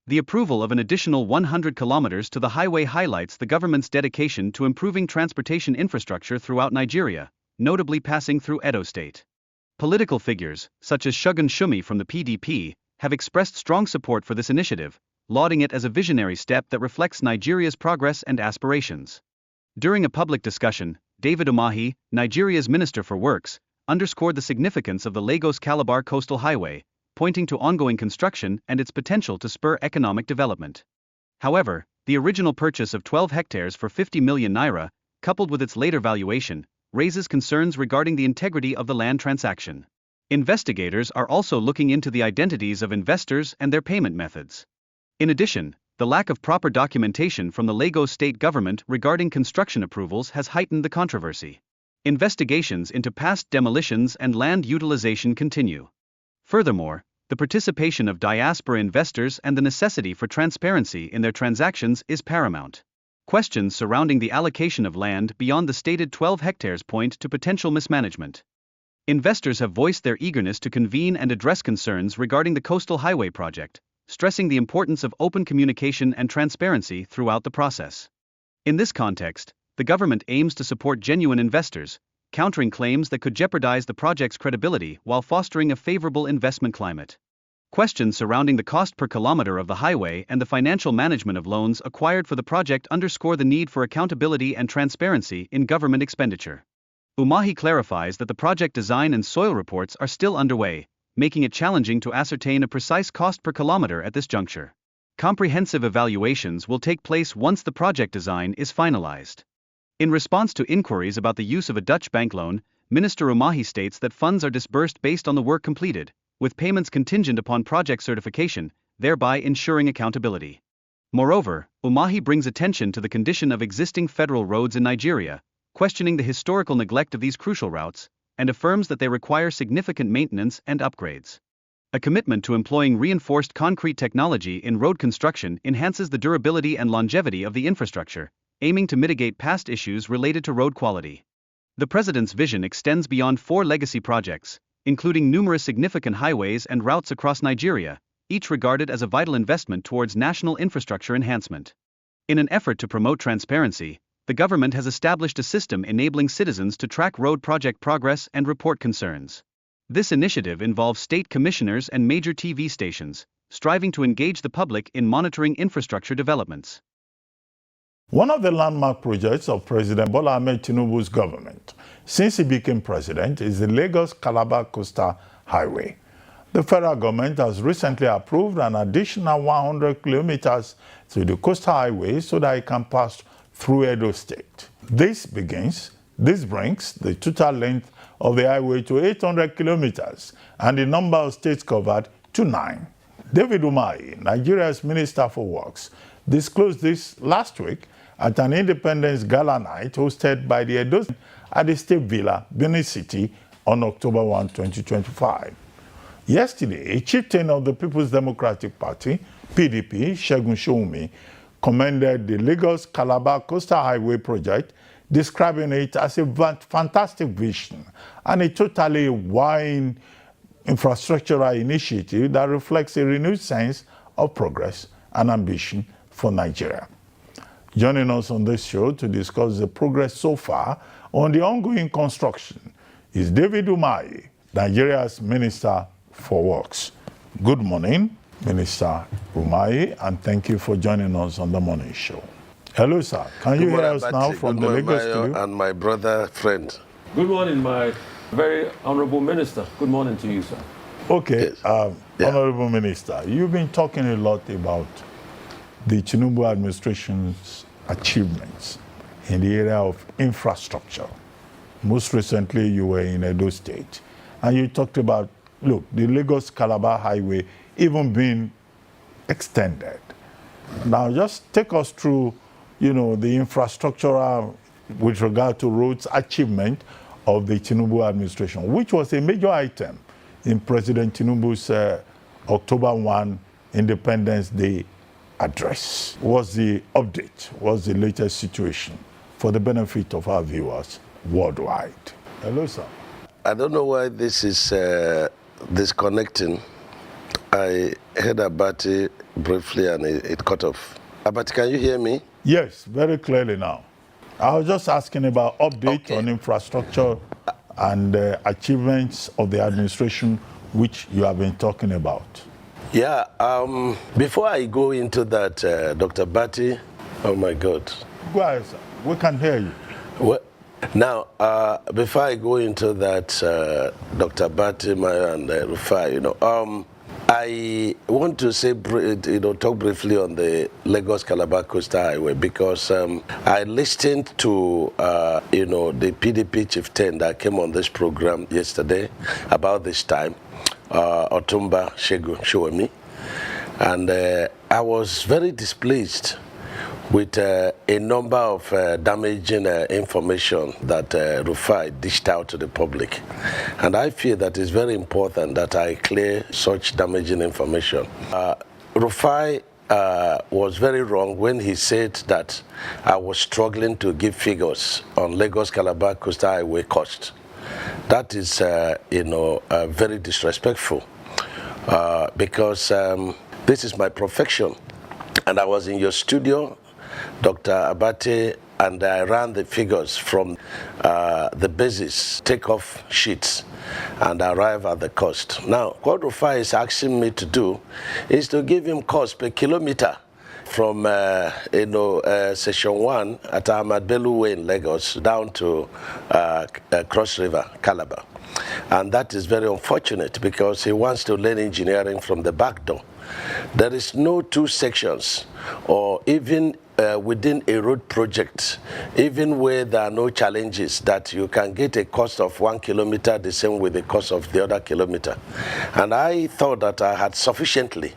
The approval of an additional 100 kilometers to the highway highlights the government's dedication to improving transportation infrastructure throughout Nigeria, notably passing through Edo State. Political figures, such as Shogun Shumi from the PDP, have expressed strong support for this initiative, lauding it as a visionary step that reflects Nigeria's progress and aspirations. During a public discussion, David Umahi, Nigeria's Minister for Works, underscored the significance of the Lagos-Calabar Coastal Highway, pointing to ongoing construction and its potential to spur economic development. However, the original purchase of 12 hectares for 50 million naira, coupled with its later valuation, raises concerns regarding the integrity of the land transaction. Investigators are also looking into the identities of investors and their payment methods. In addition, the lack of proper documentation from the Lagos state government regarding construction approvals has heightened the controversy. Investigations into past demolitions and land utilization continue. Furthermore, the participation of diaspora investors and the necessity for transparency in their transactions is paramount. Questions surrounding the allocation of land beyond the stated 12 hectares point to potential mismanagement. Investors have voiced their eagerness to convene and address concerns regarding the coastal highway project, stressing the importance of open communication and transparency throughout the process. In this context, the government aims to support genuine investors, countering claims that could jeopardize the project's credibility while fostering a favorable investment climate. Questions surrounding the cost per kilometer of the highway and the financial management of loans acquired for the project underscore the need for accountability and transparency in government expenditure. Umahi clarifies that the project design and soil reports are still underway, making it challenging to ascertain a precise cost per kilometer at this juncture. Comprehensive evaluations will take place once the project design is finalized. In response to inquiries about the use of a Dutch bank loan, Minister Umahi states that funds are disbursed based on the work completed, with payments contingent upon project certification, thereby ensuring accountability. Moreover, Umahi brings attention to the condition of existing federal roads in Nigeria, questioning the historical neglect of these crucial routes, and affirms that they require significant maintenance and upgrades. A commitment to employing reinforced concrete technology in road construction enhances the durability and longevity of the infrastructure, aiming to mitigate past issues related to road quality. The President's vision extends beyond 4 legacy projects, including numerous significant highways and routes across Nigeria, each regarded as a vital investment towards national infrastructure enhancement. In an effort to promote transparency, the government has established a system enabling citizens to track road project progress and report concerns. This initiative involves state commissioners and major TV stations, striving to engage the public in monitoring infrastructure developments. One of the landmark projects of President Bola Ahmed Tinubu's government since he became president is the Lagos-Calabar Coastal Highway. The federal government has recently approved an additional 100 kilometers to the coastal highway so that it can pass through Edo State. This brings the total length of the highway to 800 kilometers and the number of states covered to 9. David Umahi, Nigeria's Minister for Works, disclosed this last week at an Independence Gala night hosted by the Edo at the State Villa, Benin City, on October 1, 2025. Yesterday, a chieftain of the People's Democratic Party, PDP, Shogun Shumi, commended the Lagos-Calabar Coastal Highway project, describing it as a fantastic vision and a totally wide infrastructural initiative that reflects a renewed sense of progress and ambition for Nigeria. Joining us on this show to discuss the progress so far on the ongoing construction is David Umahi, Nigeria's Minister for Works. Good morning, Minister Umahi, and thank you for joining us on the morning show. Hello, sir. Can you hear us now from the Lagos studio? And my brother, friend. Good morning, my very honorable minister. Good morning to you, sir. Okay, Honorable Minister, you've been talking a lot about the Tinubu administration's achievements in the area of infrastructure. Most recently, you were in Edo State, and you talked about, look, the Lagos-Calabar Highway even being extended. Now, just take us through, the infrastructural with regard to roads achievement of the Tinubu administration, which was a major item in President Tinubu's October 1 Independence Day address. What's the update? What's the latest situation for the benefit of our viewers worldwide? Hello, sir. I don't know why this is disconnecting. I heard Abati briefly and it cut off. Abati, can you hear me? Yes, very clearly now. I was just asking about update on infrastructure and achievements of the administration, which you have been talking about. Yeah, before I go into that, Dr. Bati, oh my God. Go ahead, sir. We can hear you. Well, now, before I go into that, Dr. Bati, Maya, and Rufai, I want to say, talk briefly on the Lagos-Calabar Coastal Highway because I listened to, the PDP chieftain that came on this program yesterday about this time, Otumba Shegun Showemi, and I was very displeased with a number of damaging information that Rufai dished out to the public. And I feel that it's very important that I clear such damaging information. Rufai was very wrong when he said that I was struggling to give figures on Lagos-Calabar Coastal Highway cost. That is, very disrespectful because this is my profession. And I was in your studio, Dr. Abate, and I ran the figures from the basis takeoff sheets and arrive at the cost. Now, what Rufai is asking me to do is to give him cost per kilometer from Section 1 at Ahmad Bello Way in Lagos down to Cross River, Calabar. And that is very unfortunate because he wants to learn engineering from the back door. There is no two sections or even within a road project, even where there are no challenges, that you can get a cost of 1 kilometer the same with the cost of the other kilometer. And I thought that I had sufficiently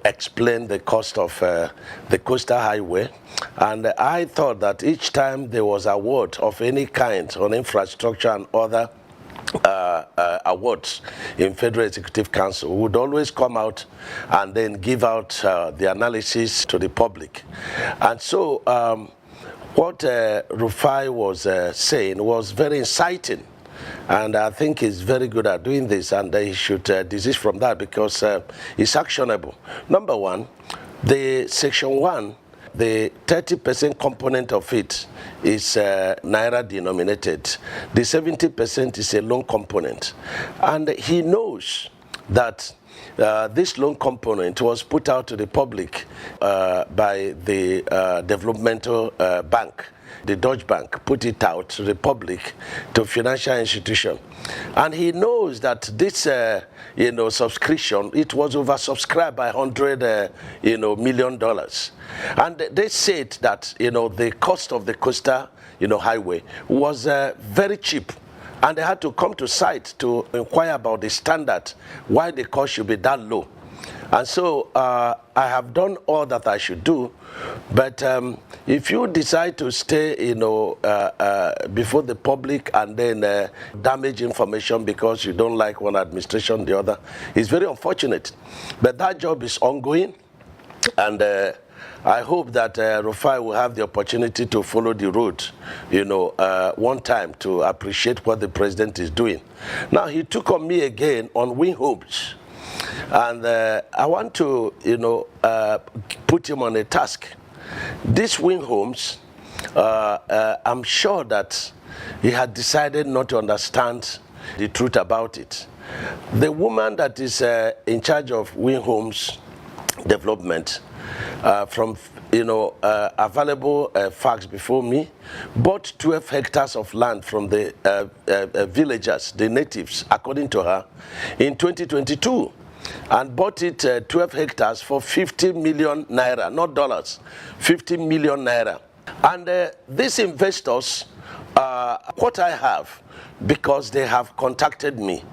explained the cost of the coastal highway, and I thought that each time there was award of any kind on infrastructure and other awards in Federal Executive Council would always come out and then give out the analysis to the public. And so what Rufai was saying was very inciting, and I think he's very good at doing this, and he should desist from that because it's actionable. Number one, the Section 1, the 30% component of it is Naira denominated. The 70% is a loan component. And he knows that this loan component was put out to the public by the developmental bank. The Dutch Bank put it out to the public, to financial institution. And he knows that this, subscription, it was oversubscribed by $100 million. And they said that, the cost of the coastal, highway was very cheap. And they had to come to site to inquire about the standard, why the cost should be that low. And so I have done all that I should do, but if you decide to stay, before the public and then damage information because you don't like one administration, the other, it's very unfortunate. But that job is ongoing, and I hope that Rufai will have the opportunity to follow the road, one time to appreciate what the president is doing. Now, he took on me again on Winhomes. And I want to, put him on a task. This Winhomes, I'm sure that he had decided not to understand the truth about it. The woman that is in charge of Winhomes development, from available facts before me, bought 12 hectares of land from the villagers, the natives, according to her, in 2022. And bought it 12 hectares for 50 million naira, not dollars, 50 million naira. And these investors, what I have, because they have contacted me,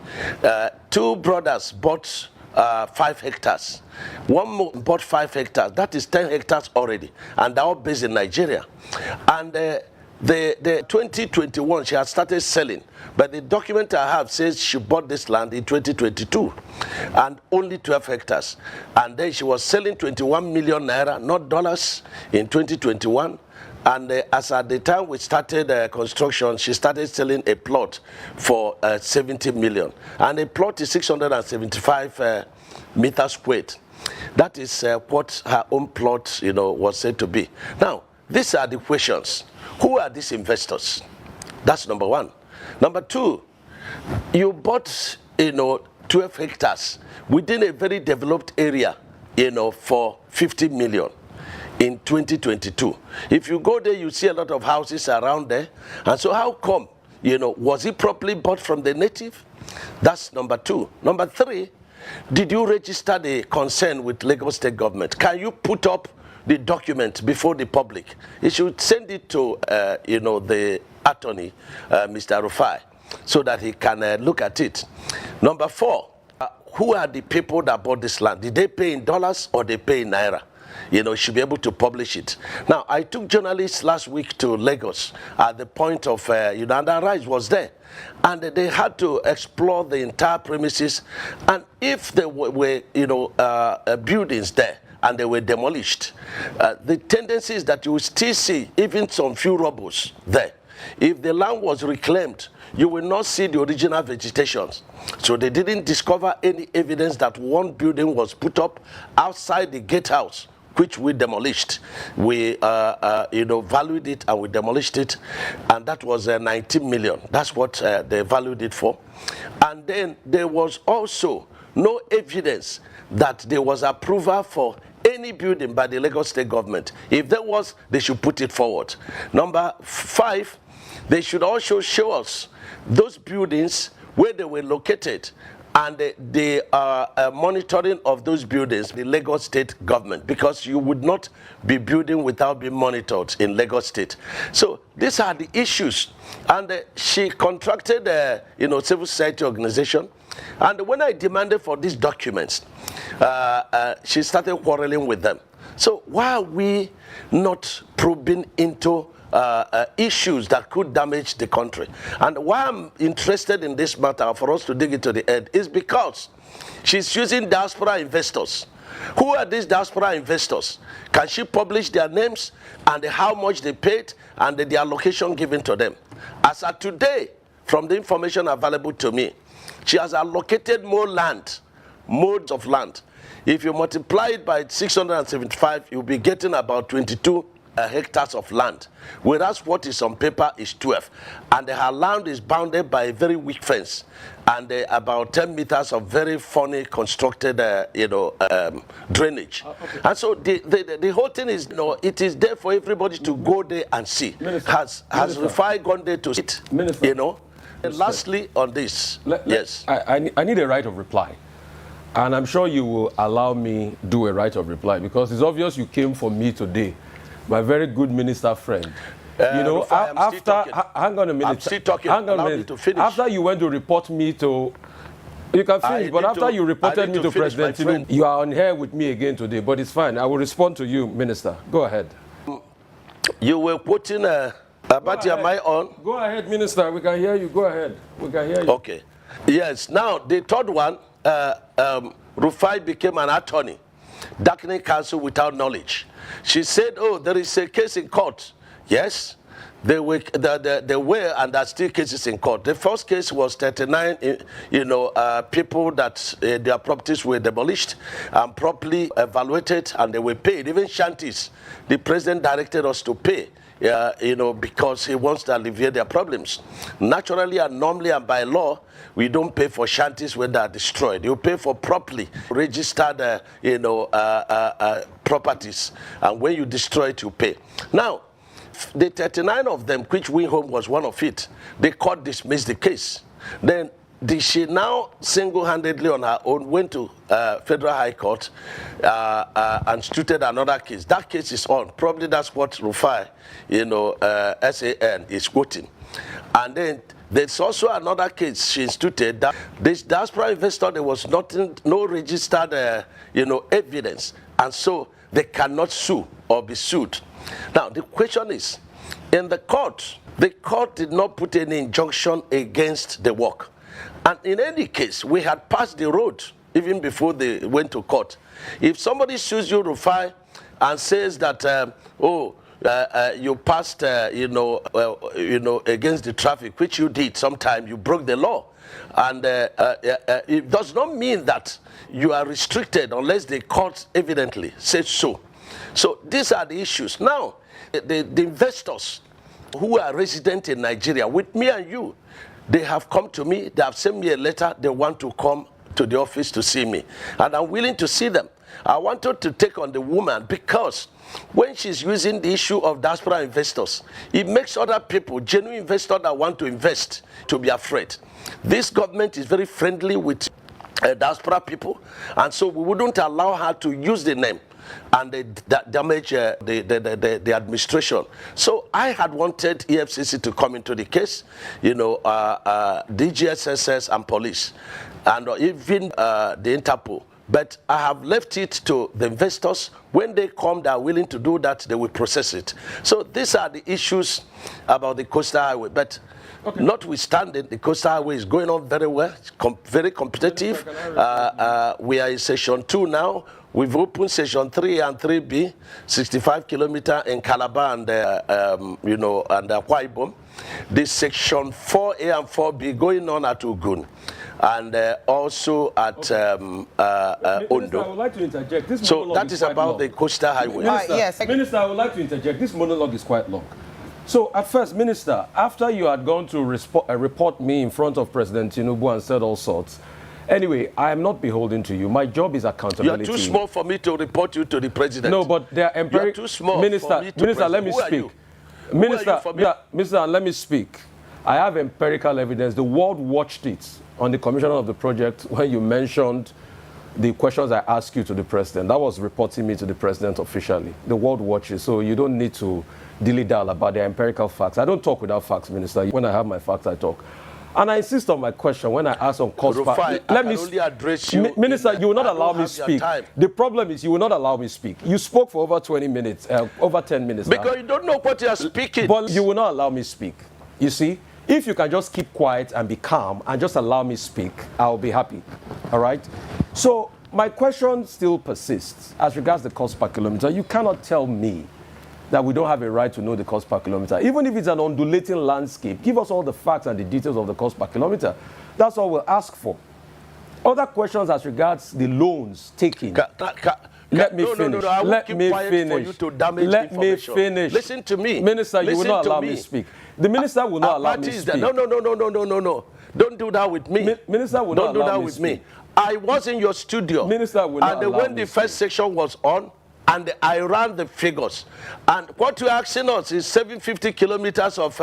two brothers bought 5 hectares. One more bought 5 hectares. That is 10 hectares already, and they're all based in Nigeria. And the 2021, she has started selling, but the document I have says she bought this land in 2022, and only 12 hectares. And then she was selling 21 million naira, not dollars, in 2021. And as at the time we started construction, she started selling a plot for 70 million. And a plot is 675 meters squared. That is what her own plot, was said to be. Now, these are the questions. Who are these investors? That's number one. Number two, you bought, 12 hectares within a very developed area, for 50 million in 2022. If you go there, you see a lot of houses around there. And so how come, was it properly bought from the native? That's number two. Number three, did you register the concern with Lagos State government? Can you put up the document before the public? You should send it to, the attorney, Mr. Rufai, so that he can look at it. Number four, who are the people that bought this land? Did they pay in dollars or they pay in naira? Should be able to publish it. Now, I took journalists last week to Lagos at the point of, and the rise was there. And they had to explore the entire premises. And if there were, buildings there and they were demolished, the tendency is that you will still see even some few rubbles there. If the land was reclaimed, you will not see the original vegetation. So they didn't discover any evidence that one building was put up outside the gatehouse, which we demolished. We, valued it and we demolished it, and that was 19 million. That's what they valued it for. And then there was also no evidence that there was approval for any building by the Lagos State government. If there was, they should put it forward. Number five, they should also show us those buildings where they were located and the monitoring of those buildings, the Lagos State government, because you would not be building without being monitored in Lagos State. So these are the issues. And she contracted civil society organization. And when I demanded for these documents, she started quarreling with them. So why are we not probing into issues that could damage the country? And why I'm interested in this matter, for us to dig into the end, is because she's using diaspora investors. Who are these diaspora investors? Can she publish their names and how much they paid and the allocation given to them? As of today, from the information available to me, she has allocated more land, modes of land. If you multiply it by 675, you'll be getting about 22 hectares of land, whereas what is on paper is 12. And her land is bounded by a very weak fence and about 10 meters of very funny constructed, drainage. Okay. And so the whole thing is, it is there for everybody to go there and see. Minister, has Rufai gone there to sit? Minister, And lastly, on this, yes. I need a right of reply. And I'm sure you will allow me do a right of reply, because it's obvious you came for me today, my very good minister friend. Rufai, hang on a minute. I'm still talking. Hang on a minute. To finish. After you went to report me to, you can finish, but after you reported me to President Tinubu, you are on here with me again today, but it's fine. I will respond to you, Minister. Go ahead. You were quoting about am I on? Go ahead, Minister. We can hear you. Go ahead. We can hear you. Okay. Yes. Now, the third one, Rufai became an attorney, darkening counsel without knowledge. She said, oh, there is a case in court. Yes, there were and there are still cases in court. The first case was 39, people that their properties were demolished and properly evaluated, and they were paid. Even shanties, the president directed us to pay. Because he wants to alleviate their problems. Naturally and normally and by law, we don't pay for shanties when they are destroyed. You pay for properly registered, properties, and when you destroy it, you pay. Now, the 39 of them, which Winhomes was one of it, the court dismissed the case. Then she now single-handedly on her own went to Federal High Court and instituted another case. That case is on. Probably that's what Rufai, SAN is quoting. And then there's also another case she instituted that this diaspora investor, there was no registered, evidence. And so they cannot sue or be sued. Now, the question is, in the court did not put any injunction against the work. And in any case, we had passed the road even before they went to court. If somebody sues you, Rufai, and says that, you passed, against the traffic, which you did sometime, you broke the law. And it does not mean that you are restricted unless the court evidently says so. So these are the issues. Now, the investors who are resident in Nigeria, with me and you, they have come to me, they have sent me a letter, they want to come to the office to see me. And I'm willing to see them. I wanted to take on the woman because when she's using the issue of diaspora investors, it makes other people, genuine investors that want to invest, to be afraid. This government is very friendly with diaspora people, and so we wouldn't allow her to use the name and damage the administration. So I had wanted EFCC to come into the case, DGSSS and police, and even the Interpol. But I have left it to the investors. When they come, they are willing to do that, they will process it. So these are the issues about the coastal highway. But notwithstanding, the coastal highway is going on very well, very competitive. We are in session 2 now. We've opened session 3 and 3B, 65 kilometers in Calabar and Akwa Ibom. This section 4A and 4B going on at Ogun. And also at Ondo. I would like to interject. This so that is about the coastal highway. Minister, Minister, I would like to interject. This monologue is quite long. So at first, Minister, after you had gone to report me in front of President Tinubu and said all sorts, anyway, I am not beholden to you. My job is accountability. You are too small for me to report you to the president. No, but they are empirical. You are too small Minister, for me to Minister, let me speak. Minister, let me speak. I have empirical evidence. The world watched it on the commission of the project when you mentioned the questions I asked you to the president. That was reporting me to the president officially. The world watches, so you don't need to dilly-dally about the empirical facts. I don't talk without facts, Minister. When I have my facts, I talk. And I insist on my question when I ask on cost. Let me only address you. Minister, you will not allow me speak. The problem is you will not allow me speak. You spoke for over 20 minutes, over 10 minutes. Because you don't know what you are speaking. But you will not allow me speak. You see? If you can just keep quiet and be calm and just allow me speak, I'll be happy. All right? So my question still persists as regards the cost per kilometer. You cannot tell me that we don't have a right to know the cost per kilometer. Even if it's an undulating landscape, give us all the facts and the details of the cost per kilometer. That's all we'll ask for. Other questions as regards the loans taken. Let me finish. Let me finish. Listen to me. Minister, you will not allow me to speak. The minister will not allow me to speak. No. Don't do that with me. Minister will not allow me to speak. I was in your studio. Minister will not allow me to speak. And when the first section was on, and I ran the figures. And what you're asking us is 750 kilometers of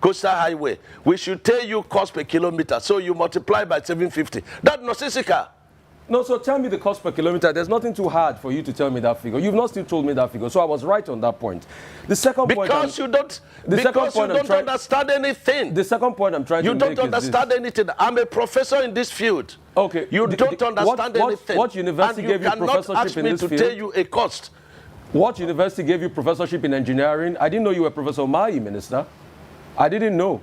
coastal highway. We should tell you cost per kilometer. So you multiply by 750. That's nonsensical. No, so tell me the cost per kilometer. There's nothing too hard for you to tell me that figure. You've not still told me that figure, so I was right on that point. The second point... Because you don't understand anything. The second point I'm trying to make is You don't understand anything. I'm a professor in this field. Okay. You don't understand anything. What university gave you professorship in this field? And you cannot ask me to tell you a cost. What university gave you professorship in engineering? I didn't know you were Professor Umahi, Minister. I didn't know.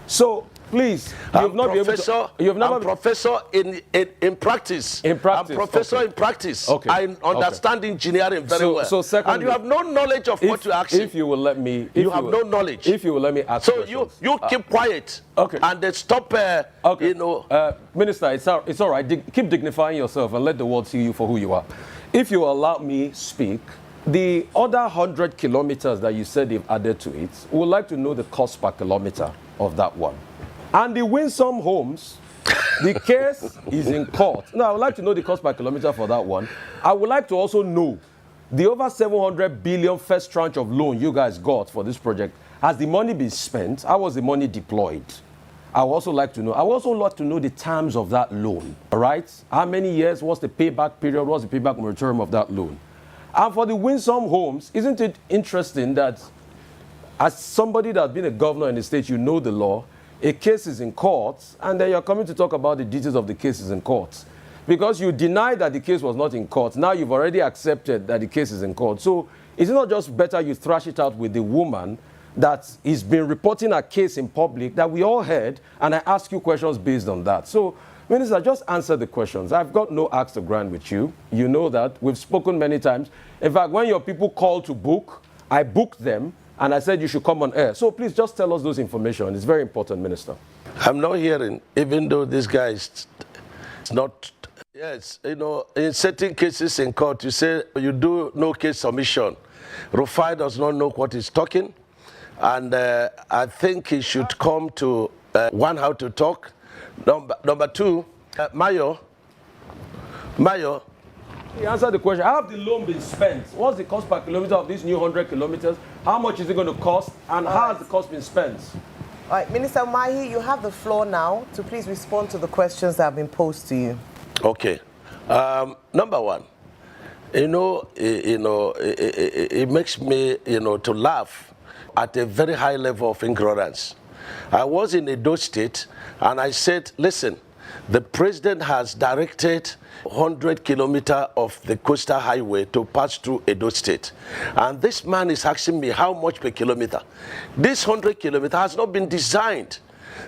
So... Please, I'm professor in practice. I'm professor in practice. Okay. I understand engineering very well. So secondly, and you have no knowledge of what you're asking. If you will let me... You have no knowledge. If you will let me ask questions. So you keep quiet. Okay. And then stop, Minister, it's all right. Keep dignifying yourself and let the world see you for who you are. If you allow me speak, the other 100 kilometers that you said they've added to it, we would like to know the cost per kilometer of that one. And the Winhomes, the case is in court. Now, I would like to know the cost per kilometer for that one. I would like to also know the over 700 billion first tranche of loan you guys got for this project. Has the money been spent? How was the money deployed? I would also like to know. I would also like to know the terms of that loan. All right? How many years? What's the payback period? What's the payback moratorium of that loan? And for the Winhomes, isn't it interesting that as somebody that's been a governor in the state, you know the law, a case is in court, and then you're coming to talk about the details of the cases in court. Because you denied that the case was not in court. Now you've already accepted that the case is in court. So is it not just better you thrash it out with the woman that has been reporting a case in public that we all heard, and I ask you questions based on that? So, Minister, just answer the questions. I've got no axe to grind with you. You know that. We've spoken many times. In fact, when your people call to book, I booked them, and I said you should come on air. So please just tell us those information. It's very important, Minister. I'm not hearing, even though this guy is not. Yes, you know, in certain cases in court, you say you do no case submission. Rufai does not know what he's talking, and I think he should come to one, how to talk. Number two, Mayo. He answered the question. How have the loan been spent? What's the cost per kilometer of these new 100 kilometers? How much is it going to cost? And how has the cost been spent? All right, Minister Umahi, you have the floor now to please respond to the questions that have been posed to you. Okay. Number one, it makes me, to laugh at a very high level of ignorance. I was in Edo State, and I said, listen, the president has directed 100 kilometers of the coastal highway to pass through Edo State. And this man is asking me how much per kilometer. This 100 kilometers has not been designed.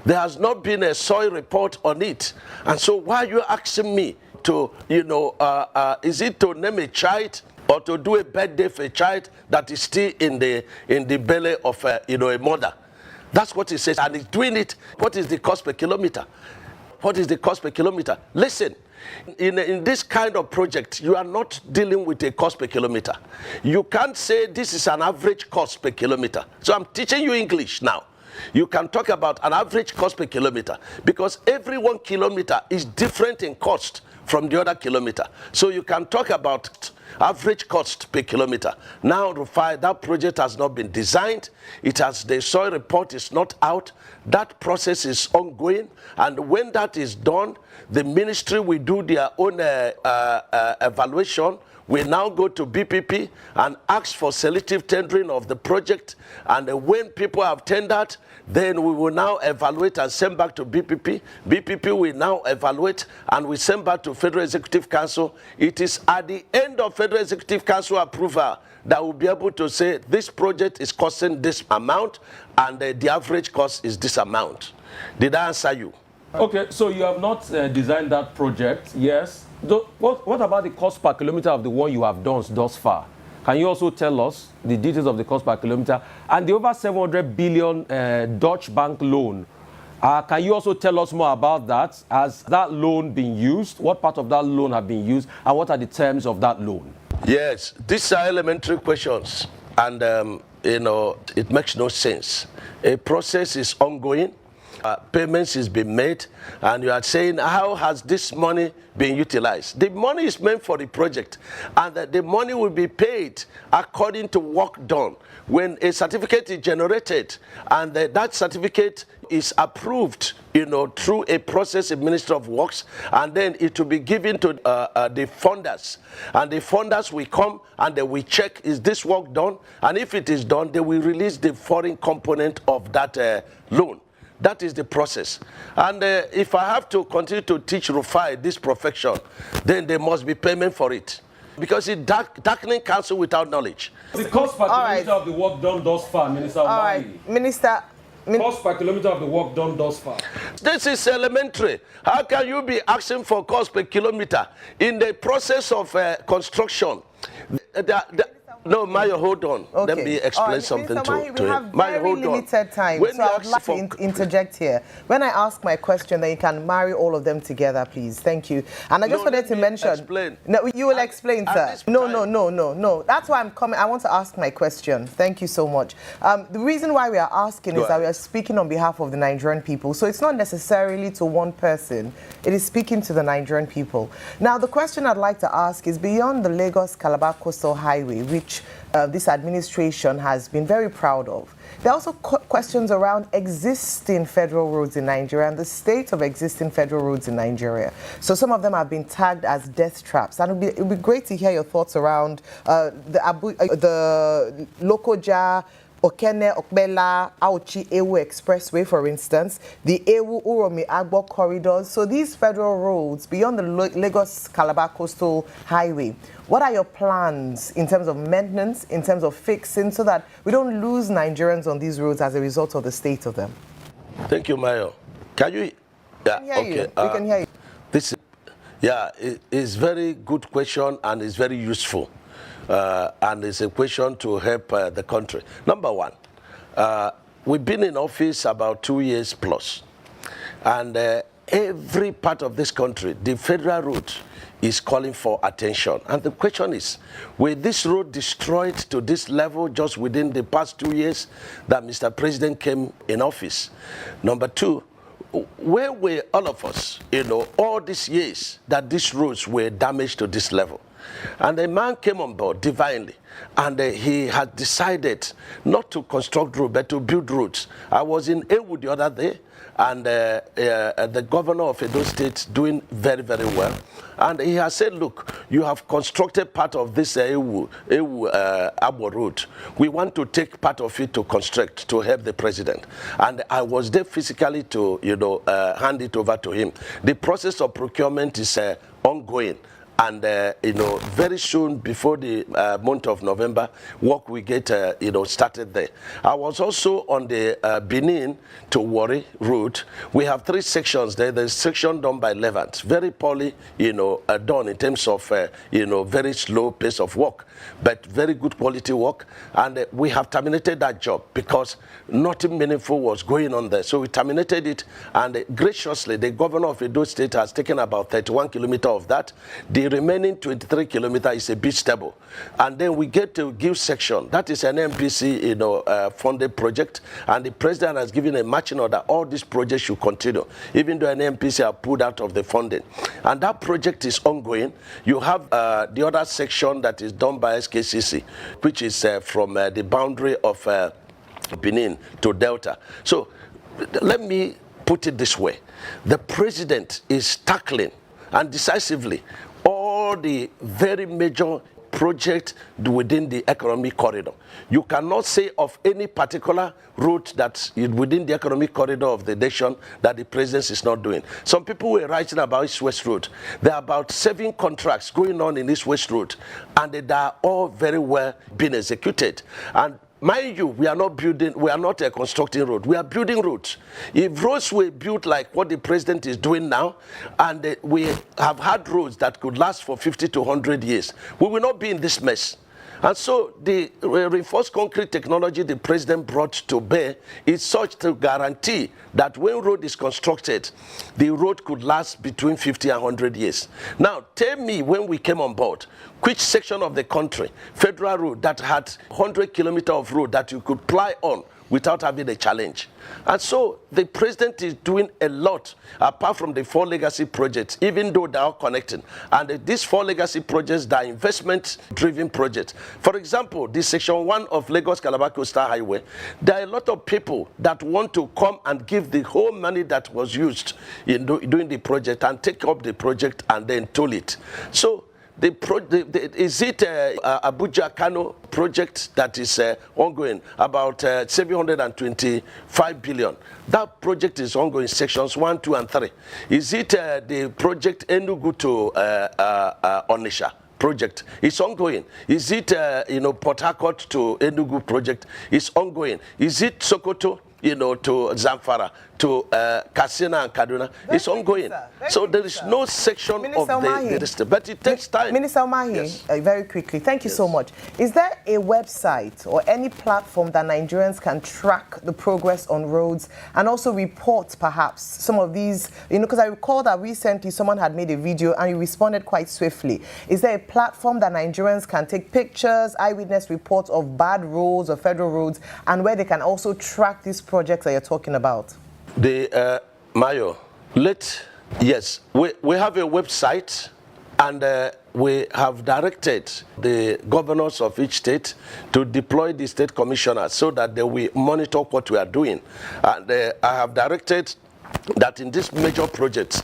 There has not been a soil report on it. And so why are you asking me to, is it to name a child or to do a birthday for a child that is still in the belly of a mother? That's what he says. And he's doing it. What is the cost per kilometer? What is the cost per kilometer? Listen, in this kind of project, you are not dealing with a cost per kilometer. You can't say this is an average cost per kilometer. So I'm teaching you English now. You can talk about an average cost per kilometer because every 1 kilometer is different in cost from the other kilometer. So you can talk about average cost per kilometer. Now, Rufai, that project has not been designed. The soil report is not out. That process is ongoing. And when that is done, the ministry will do their own evaluation. We now go to BPP and ask for selective tendering of the project. And when people have tendered, then we will now evaluate and send back to BPP. BPP will now evaluate and we send back to Federal Executive Council. It is at the end of Federal Executive Council approval that we'll be able to say this project is costing this amount and the average cost is this amount. Did I answer you? Okay, so you have not designed that project, yes. What about the cost per kilometer of the one you have done thus far? Can you also tell us the details of the cost per kilometer and the over 700 billion Dutch bank loan? Can you also tell us more about that? Has that loan been used? What part of that loan have been used? And what are the terms of that loan? Yes, these are elementary questions. And, it makes no sense. A process is ongoing. Payments is being made, and you are saying, how has this money been utilized? The money is meant for the project, and the money will be paid according to work done. When a certificate is generated, and that certificate is approved, through a process in Ministry of Works, and then it will be given to the funders, and the funders will come and they will check, is this work done? And if it is done, they will release the foreign component of that loan. That is the process. And if I have to continue to teach Rufai this profession, then there must be payment for it. Because it's darkening counsel without knowledge. The cost per kilometer of the work done thus far, Minister Umahi. All right, Minister. Cost per kilometer of the work done thus far. This is elementary. How can you be asking for cost per kilometer in the process of construction? No, Mayo, hold on. Okay. Let me explain something to him. We have very limited time, so I would like to interject here. When I ask my question, then you can marry all of them together, please. Thank you. And I just wanted to mention... Explain. No, you will explain, sir. No. That's why I'm coming. I want to ask my question. Thank you so much. The reason why we are asking is that we are speaking on behalf of the Nigerian people. So it's not necessarily to one person. It is speaking to the Nigerian people. Now, the question I'd like to ask is beyond the Lagos-Calabar Coastal Highway, which this administration has been very proud of. There are also questions around existing federal roads in Nigeria and the state of existing federal roads in Nigeria. So some of them have been tagged as death traps. And it would be great to hear your thoughts around the Lokoja, Okene, Okbela, Auchi, Ewu Expressway, for instance, the Ewu, Uromi, Agbo corridors. So these federal roads beyond the Lagos-Calabar Coastal Highway, what are your plans in terms of maintenance, in terms of fixing, so that we don't lose Nigerians on these roads as a result of the state of them? Thank you, Mayo. Can you... Yeah, we can hear you. This, yeah, it's very good question and it's very useful. and it's a question to help the country. Number one, we've been in office about 2 years plus, and every part of this country, the federal route is calling for attention. And the question is, were this road destroyed to this level just within the past 2 years that Mr. President came in office? Number two, where were all of us, all these years that these roads were damaged to this level? And a man came on board divinely, and he had decided not to construct roads, but to build roads. I was in Ewu the other day, and the governor of Edo State doing very, very well. And he has said, look, you have constructed part of this Ewu Abo road. We want to take part of it to construct, to help the president. And I was there physically to, hand it over to him. The process of procurement is ongoing. And, very soon, before the month of November, work will get, started there. I was also on the Benin to Warri route. We have 3 sections there. There's section done by Levant, very poorly, done in terms of, very slow pace of work, but very good quality work. And we have terminated that job because nothing meaningful was going on there. So we terminated it, and graciously, the governor of Edo State has taken about 31 kilometers of that. The remaining 23 kilometers is a bit stable. And then we get to Give section. That is an MPC, funded project. And the president has given a marching order. All these projects should continue, even though an MPC are pulled out of the funding. And that project is ongoing. You have the other section that is done by SKCC, which is from the boundary of Benin to Delta. So let me put it this way. The president is tackling and decisively all the very major projects within the economic corridor. You cannot say of any particular route that is within the economic corridor of the nation that the president is not doing. Some people were writing about East West Road. There are about 7 contracts going on in East West Road, and they are all very well being executed. And mind you, we are not constructing roads. We are building roads. If roads were built like what the president is doing now, and we have had roads that could last for 50 to 100 years, we will not be in this mess. And so the reinforced concrete technology the president brought to bear is such to guarantee that when road is constructed, the road could last between 50 and 100 years. Now, tell me, when we came on board, which section of the country, federal road, that had 100 kilometers of road that you could ply on without having a challenge? And so the president is doing a lot, apart from the 4 legacy projects, even though they are connecting. And these 4 legacy projects, they are investment-driven projects. For example, the Section 1 of Lagos-Calabar Coastal Highway, there are a lot of people that want to come and give the whole money that was used in doing the project and take up the project and then toll it. So is it Abuja-Kano project that is ongoing, about 725 billion? That project is ongoing, sections 1, 2, and 3. Is it the project Enugu to Onitsha project? It's ongoing. Is it Port Harcourt to Enugu project? It's ongoing. Is it Sokoto to Zamfara, to Katsina and Kaduna? It's ongoing. So there is no section Minister of the but it takes time. Minister Umahi, yes. Very quickly, thank you so much. Is there a website or any platform that Nigerians can track the progress on roads and also report perhaps some of these, because I recall that recently someone had made a video and you responded quite swiftly. Is there a platform that Nigerians can take pictures, eyewitness reports of bad roads or federal roads, and where they can also track these projects that you're talking about? Mayo, yes, we have a website, and we have directed the governors of each state to deploy the state commissioners so that they will monitor what we are doing. And I have directed that in this major project,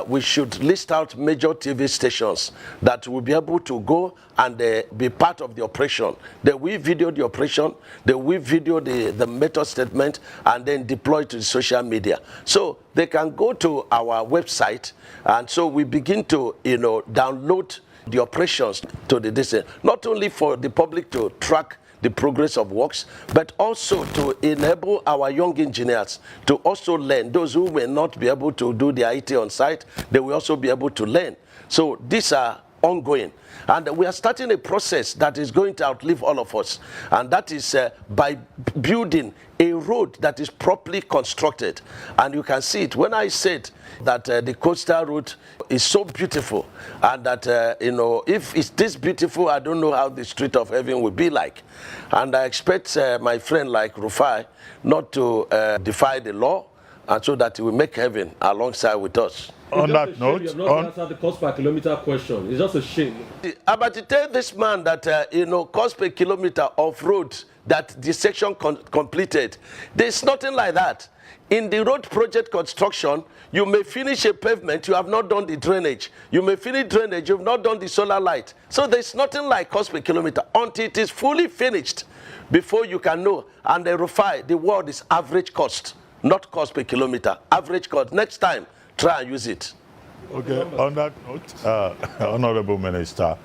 we should list out major TV stations that will be able to go and be part of the operation. They will video the operation, they will video the method statement, and then deploy to the social media. So they can go to our website, and so we begin to download the operations to the distance, not only for the public to track the progress of works, but also to enable our young engineers to also learn. Those who may not be able to do the IT on site, they will also be able to learn. So these are ongoing. And we are starting a process that is going to outlive all of us. And that is by building a road that is properly constructed. And you can see it. When I said that the coastal route is so beautiful, and that, you know, if it's this beautiful, I don't know how the street of heaven will be like. And I expect my friend like Rufai not to defy the law, and so that he will make heaven alongside with us. On that note, you have not answered the cost per kilometer question. It's just a shame. But to tell this man that, you know, cost per kilometer of road that the section completed, there's nothing like that. In the road project construction, you may finish a pavement, you have not done the drainage. You may finish drainage, you have not done the solar light. So there's nothing like cost per kilometer until it is fully finished before you can know. And the Rufai, the word is average cost, not cost per kilometer, average cost. Next time, try and use it. Okay, on that note, Honorable Minister,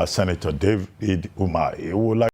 Senator David Umahi would like